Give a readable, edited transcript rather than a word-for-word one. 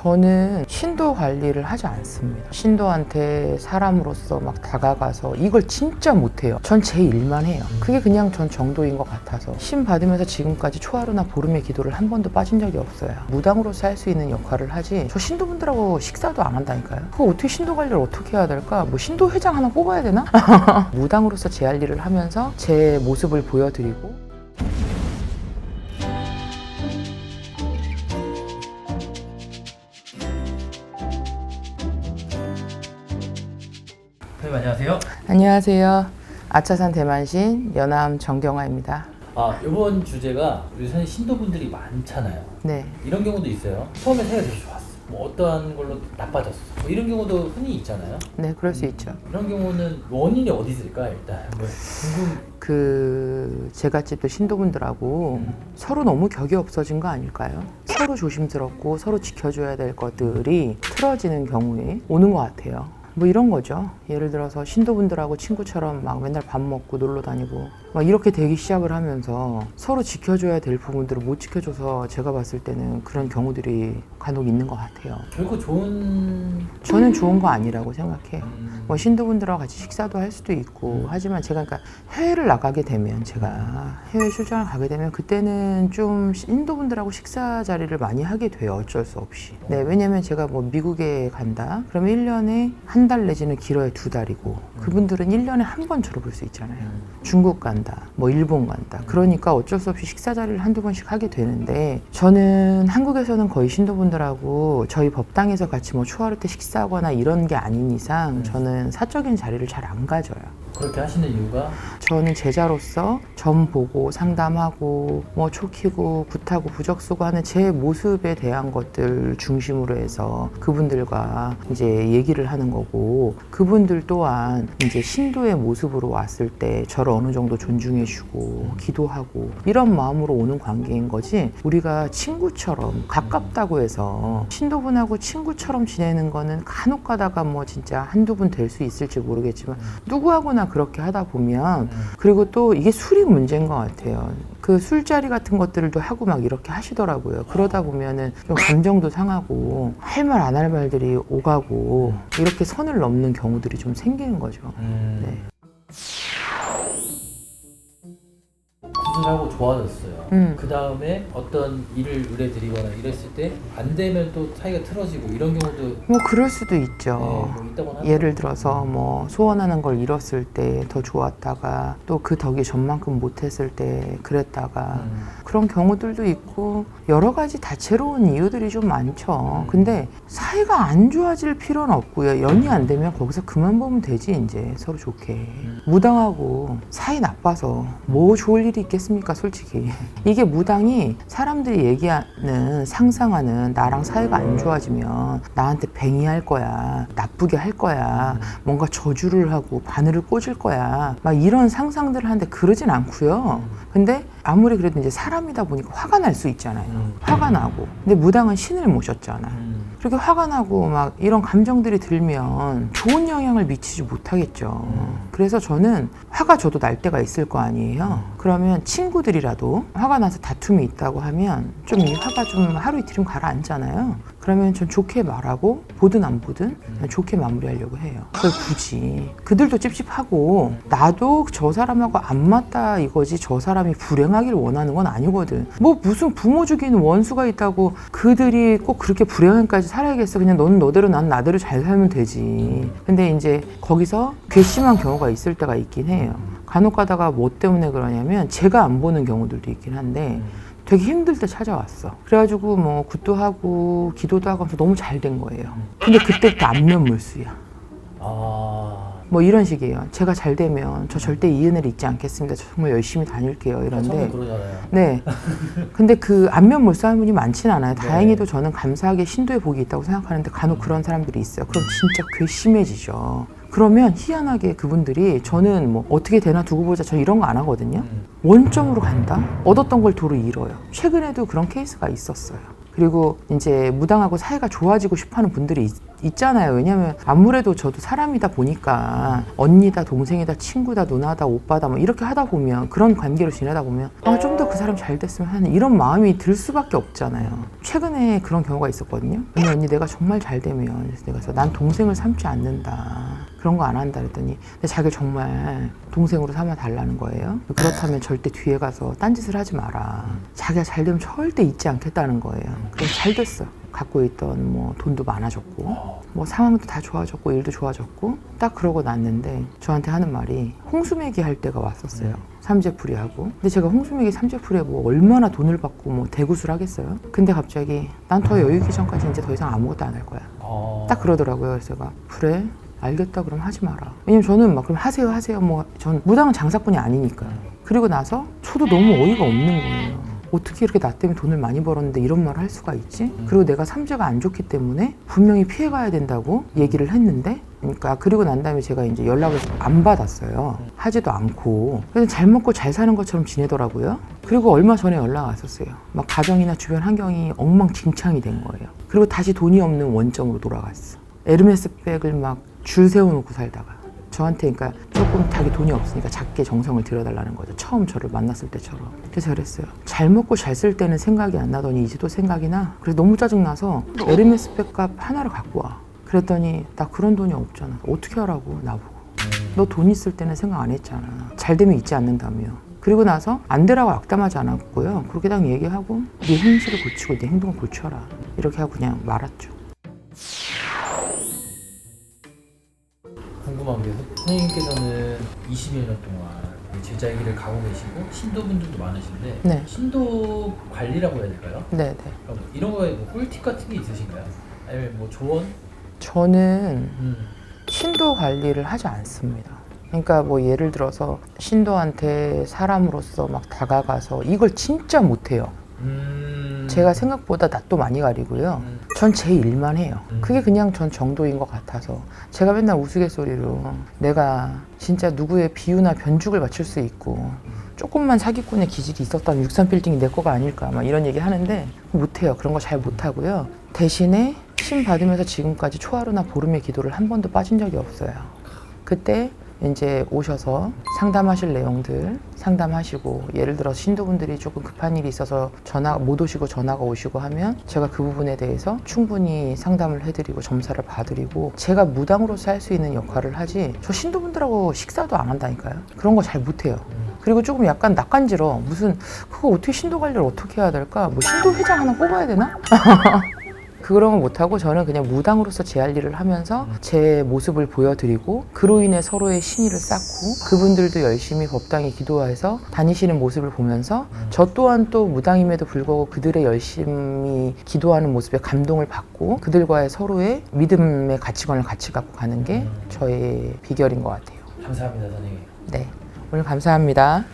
저는 신도 관리를 하지 않습니다. 신도한테 사람으로서 막 다가가서 이걸 진짜 못해요. 전 제 일만 해요. 그게 그냥 전 정도인 것 같아서 신 받으면서 지금까지 초하루나 보름의 기도를 한 번도 빠진 적이 없어요. 무당으로서 할 수 있는 역할을 하지 저 신도분들하고 식사도 안 한다니까요. 그거 어떻게 신도 관리를 어떻게 해야 될까? 뭐 신도 회장 하나 뽑아야 되나? 무당으로서 제 할 일을 하면서 제 모습을 보여드리고 선생님 안녕하세요. 안녕하세요. 아차산 대만신 연암 정경화입니다. 이번 주제가 우리 선생님 신도분들이 많잖아요. 네. 이런 경우도 있어요. 처음에 사이가 되게 좋았어. 뭐 어떠한 걸로 나빠졌어. 뭐 이런 경우도 흔히 있잖아요. 네, 그럴 수 있죠. 이런 경우는 원인이 어디 있을까 일단 뭐 궁금. 제가 집도 신도분들하고 서로 너무 격이 없어진 거 아닐까요? 서로 조심스럽고 서로 지켜줘야 될 것들이 틀어지는 경우에 오는 것 같아요. 뭐 이런 거죠. 예를 들어서 신도분들하고 친구처럼 막 맨날 밥 먹고 놀러 다니고 막 이렇게 되기 시작을 하면서 서로 지켜줘야 될 부분들을 못 지켜줘서 제가 봤을 때는 그런 경우들이 간혹 있는 것 같아요. 결코 저는 좋은 거 아니라고 생각해요. 뭐 신도분들하고 같이 식사도 할 수도 있고 하지만 제가 그러니까 해외를 나가게 되면 제가 해외 출장을 가게 되면 그때는 좀 신도분들하고 식사 자리를 많이 하게 돼요. 어쩔 수 없이. 네, 왜냐면 제가 뭐 미국에 간다 그러면 1년에 한 달 내지는 길어야 2달이고 그분들은 1년에 한 번 졸업을 수 있잖아요. 중국 간다, 뭐 일본 간다. 그러니까 어쩔 수 없이 식사 자리를 한두 번씩 하게 되는데 저는 한국에서는 거의 신도분들하고 저희 법당에서 같이 뭐 초하루 때 식사하거나 이런 게 아닌 이상 저는 사적인 자리를 잘 안 가져요. 그렇게 하시는 이유가? 저는 제자로서 점 보고 상담하고 뭐 촉히고 굿하고 부적 쓰고 하는 제 모습에 대한 것들 중심으로 해서 그분들과 이제 얘기를 하는 거고 그분들 또한 이제 신도의 모습으로 왔을 때 저를 어느 정도 존중해주고 기도하고 이런 마음으로 오는 관계인 거지 우리가 친구처럼 가깝다고 해서 신도분하고 친구처럼 지내는 거는 간혹 가다가 뭐 진짜 한두 분 될 수 있을지 모르겠지만 누구하고나 그렇게 하다 보면 그리고 또 이게 술이 문제인 것 같아요. 그 술자리 같은 것들도 하고 막 이렇게 하시더라고요. 그러다 보면은 좀 감정도 상하고 할 말 안 할 말들이 오가고 이렇게 선을 넘는 경우들이 좀 생기는 거죠. 네. 수술하고 좋아졌어요. 그 다음에 어떤 일을 의뢰드리거나 이랬을 때 안 되면 또 사이가 틀어지고 이런 경우도 뭐 그럴 수도 있죠. 네, 뭐 있다고 하더라고요. 예를 들어서 뭐 소원하는 걸 잃었을 때 더 좋았다가 또 그 덕이 전만큼 못했을 때 그랬다가 그런 경우들도 있고 여러 가지 다채로운 이유들이 좀 많죠. 근데 사이가 안 좋아질 필요는 없고요. 연이 안 되면 거기서 그만 보면 되지 이제 서로 좋게. 무당하고 사이 나빠서 뭐 좋을 일이 있겠습니까 솔직히. 이게 무당이 사람들이 얘기하는 상상하는 나랑 사이가 안 좋아지면 나한테 뱅이할 거야 나쁘게 할 거야 뭔가 저주를 하고 바늘을 꽂을 거야 막 이런 상상들을 하는데 그러진 않고요. 근데 아무리 그래도 이제 사람이다 보니까 화가 날 수 있잖아요. 화가 나고 근데 무당은 신을 모셨잖아. 그렇게 화가 나고 막 이런 감정들이 들면 좋은 영향을 미치지 못하겠죠. 그래서 저는 화가 저도 날 때가 있을 거 아니에요. 그러면 친구들이라도 화가 나서 다툼이 있다고 하면 좀 이 화가 좀 하루 이틀이면 가라앉잖아요. 그러면 전 좋게 말하고 보든 안 보든 그냥 좋게 마무리하려고 해요. 그걸 굳이 그들도 찝찝하고 나도 저 사람하고 안 맞다 이거지 저 사람이 불행하길 원하는 건 아니거든. 뭐 무슨 부모 죽이는 원수가 있다고 그들이 꼭 그렇게 불행하게까지 살아야겠어. 그냥 너는 너대로 난 나대로 잘 살면 되지. 근데 이제 거기서 괘씸한 경우가 있을 때가 있긴 해요. 간혹 가다가 뭐 때문에 그러냐면 제가 안 보는 경우들도 있긴 한데 되게 힘들 때 찾아왔어. 그래가지고 뭐 굿도 하고 기도도 하고 하면서 너무 잘 된 거예요. 근데 그때부터 안면물수야. 뭐 이런 식이에요. 제가 잘 되면 저 절대 이 은혜를 잊지 않겠습니다. 저 정말 열심히 다닐게요. 이런데. 그러잖아요. 네. 근데 그 안면물수하는 분이 많지는 않아요. 네. 다행히도 저는 감사하게 신도의 복이 있다고 생각하는데 간혹 그런 사람들이 있어요. 그럼 진짜 괘씸해지죠. 그러면 희한하게 그분들이 저는 뭐 어떻게 되나 두고 보자 저 이런 거 안 하거든요. 원점으로 간다? 얻었던 걸 도로 잃어요. 최근에도 그런 케이스가 있었어요. 그리고 이제 무당하고 사이가 좋아지고 싶어하는 분들이 있잖아요. 왜냐면 아무래도 저도 사람이다 보니까 언니다, 동생이다, 친구다, 누나다, 오빠다 뭐 이렇게 하다 보면 그런 관계로 지내다 보면 좀 더 그 사람 잘 됐으면 하는 이런 마음이 들 수밖에 없잖아요. 최근에 그런 경우가 있었거든요. 언니 내가 정말 잘 되면 그래서 내가 난 동생을 삼지 않는다. 그런 거 안 한다 그랬더니 근데 자기를 정말 동생으로 삼아 달라는 거예요. 그렇다면 절대 뒤에 가서 딴짓을 하지 마라. 자기가 잘 되면 절대 잊지 않겠다는 거예요. 그래서 잘 됐어. 갖고 있던 뭐 돈도 많아졌고 뭐 상황도 다 좋아졌고 일도 좋아졌고 딱 그러고 났는데 저한테 하는 말이 홍수매기 할 때가 왔었어요. 삼재풀이하고. 근데 제가 홍수매기 삼재풀이에 뭐 얼마나 돈을 받고 뭐 대구술 하겠어요. 근데 갑자기 난 더 여유 있기 전까지 이제 더 이상 아무것도 안 할 거야. 딱 그러더라고요. 그래서 제가 그래? 알겠다 그럼 하지 마라. 왜냐면 저는 막 그럼 하세요 뭐 전 무당은 장사꾼이 아니니까. 그리고 나서 저도 너무 어이가 없는 거예요. 어떻게 이렇게 나 때문에 돈을 많이 벌었는데 이런 말을 할 수가 있지? 그리고 내가 삼재가 안 좋기 때문에 분명히 피해가야 된다고 얘기를 했는데 그러니까 그리고 난 다음에 제가 이제 연락을 안 받았어요. 하지도 않고. 그래서 잘 먹고 잘 사는 것처럼 지내더라고요. 그리고 얼마 전에 연락 왔었어요. 막 가정이나 주변 환경이 엉망진창이 된 거예요. 그리고 다시 돈이 없는 원점으로 돌아갔어. 에르메스 백을 막 줄 세워놓고 살다가 저한테 그러니까 조금 자기 돈이 없으니까 작게 정성을 들여달라는 거죠. 처음 저를 만났을 때처럼. 그래서 그랬어요. 잘 먹고 잘 쓸 때는 생각이 안 나더니 이제 또 생각이 나. 그래서 너무 짜증나서 에르메스 백값 하나를 갖고 와. 그랬더니 나 그런 돈이 없잖아. 어떻게 하라고 나보고. 너 돈 있을 때는 생각 안 했잖아. 잘 되면 잊지 않는다며. 그리고 나서 안 되라고 악담하지 않았고요. 그렇게 딱 얘기하고 네 행실을 고치고 네 행동을 고쳐라. 이렇게 하고 그냥 말았죠. 궁금한 게 선생님께서는 20여 년 동안 제자의 길을 가고 계시고 신도분들도 많으신데 네. 신도 관리라고 해야 될까요? 네네. 그럼 이런 거에 뭐 꿀팁 같은 게 있으신가요? 아니면 뭐 조언? 저는 신도 관리를 하지 않습니다. 그러니까 뭐 예를 들어서 신도한테 사람으로서 막 다가가서 이걸 진짜 못해요. 제가 생각보다 낯도 많이 가리고요. 전 제 일만 해요. 그게 그냥 전 정도인 것 같아서 제가 맨날 우스갯소리로 내가 진짜 누구의 비유나 변죽을 맞출 수 있고 조금만 사기꾼의 기질이 있었다면 63빌딩이 내 거가 아닐까 막 이런 얘기 하는데 못해요. 그런 거 잘 못하고요. 대신에 신 받으면서 지금까지 초하루나 보름의 기도를 한 번도 빠진 적이 없어요. 그때 이제 오셔서 상담하실 내용들 상담하시고 예를 들어 신도분들이 조금 급한 일이 있어서 전화 못 오시고 전화가 오시고 하면 제가 그 부분에 대해서 충분히 상담을 해드리고 점사를 봐드리고 제가 무당으로서 할 수 있는 역할을 하지 저 신도분들하고 식사도 안 한다니까요. 그런 거 잘 못해요. 그리고 조금 약간 낯간지러 무슨 그거 어떻게 신도 관리를 어떻게 해야 될까 뭐 신도 회장 하나 뽑아야 되나? 그런 건 못하고 저는 그냥 무당으로서 제 할 일을 하면서 제 모습을 보여드리고 그로 인해 서로의 신의를 쌓고 그분들도 열심히 법당에 기도해서 다니시는 모습을 보면서 저 또한 또 무당임에도 불구하고 그들의 열심히 기도하는 모습에 감동을 받고 그들과의 서로의 믿음의 가치관을 같이 갖고 가는 게 저의 비결인 것 같아요. 감사합니다 선생님. 네, 오늘 감사합니다.